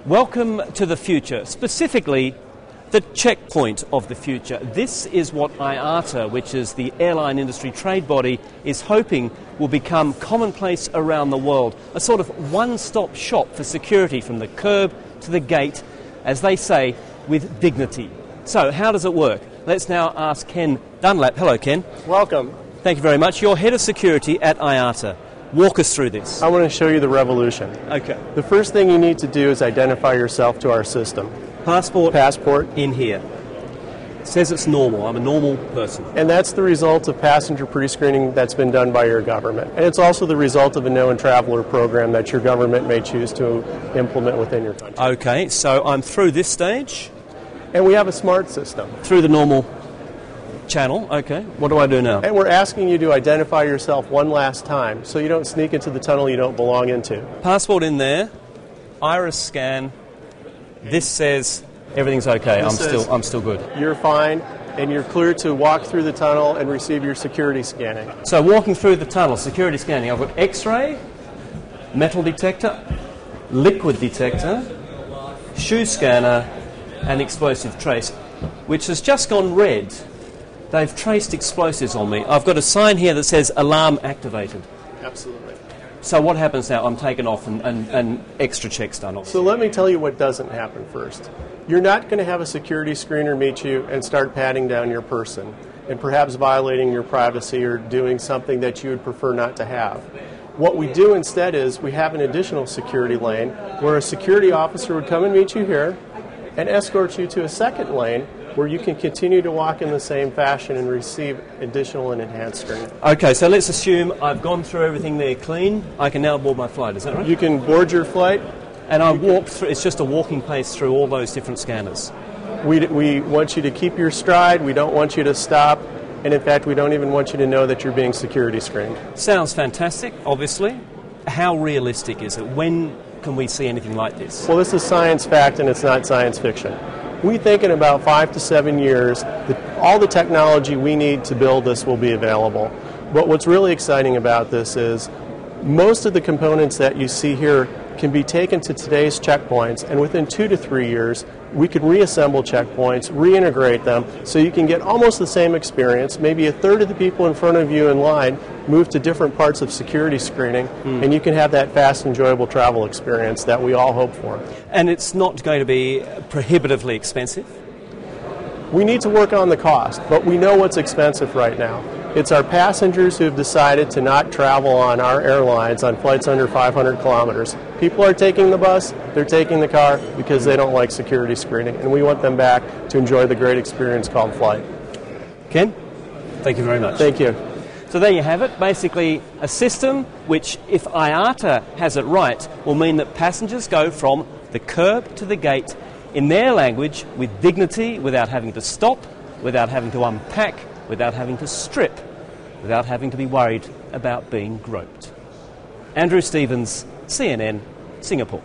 Welcome to the future, specifically the checkpoint of the future. This is what IATA, which is the airline industry trade body, is hoping will become commonplace around the world. A sort of one-stop shop for security from the curb to the gate, as they say, with dignity. So how does it work? Let's now ask Ken Dunlap. Hello, Ken. Welcome. Thank you very much. You're head of security at IATA. Walk us through this. I want to show you the revolution. Okay. The first thing you need to do is identify yourself to our system. Passport in here. It says it's normal. I'm a normal person. And that's the result of passenger pre-screening that's been done by your government. And it's also the result of a known traveler program that your government may choose to implement within your country. Okay, so I'm through this stage. And we have a smart system. Through the normal channel. Okay. What do I do now? And we're asking you to identify yourself one last time so you don't sneak into the tunnel you don't belong into. Passport in there. Iris scan. This says everything's okay. I'm still good. You're fine, and you're clear to walk through the tunnel and receive your security scanning. So walking through the tunnel, security scanning. I've got X-ray, metal detector, liquid detector, shoe scanner, and explosive trace, which has just gone red. They've traced explosives on me. I've got a sign here that says alarm activated. Absolutely. So what happens now? I'm taken off and extra checks done off. So let me tell you what doesn't happen first. You're not going to have a security screener meet you and start patting down your person and perhaps violating your privacy or doing something that you would prefer not to have. What we do instead is we have an additional security lane where a security officer would come and meet you here and escort you to a second lane where you can continue to walk in the same fashion and receive additional and enhanced screening. Okay, so let's assume I've gone through everything there clean. I can now board my flight, is that right? You can board your flight. And I walk through, it's just a walking pace through all those different scanners. We want you to keep your stride. We don't want you to stop. And in fact, we don't even want you to know that you're being security screened. Sounds fantastic, obviously. How realistic is it? When can we see anything like this? Well, this is science fact and it's not science fiction. We think in about 5 to 7 years that all the technology we need to build this will be available. But what's really exciting about this is most of the components that you see here can be taken to today's checkpoints, and within 2 to 3 years we can reassemble checkpoints, reintegrate them, so you can get almost the same experience. Maybe a third of the people in front of you in line move to different parts of security screening, and you can have that fast, enjoyable travel experience that we all hope for. And it's not going to be prohibitively expensive? We need to work on the cost, but we know what's expensive right now. It's our passengers who have decided to not travel on our airlines on flights under 500 kilometers. People are taking the bus, they're taking the car because they don't like security screening, and we want them back to enjoy the great experience called flight. Ken, thank you very much. Thank you. So there you have it, basically a system which, if IATA has it right, will mean that passengers go from the curb to the gate in their language with dignity, without having to stop, without having to unpack, without having to strip, without having to be worried about being groped. Andrew Stevens, CNN, Singapore.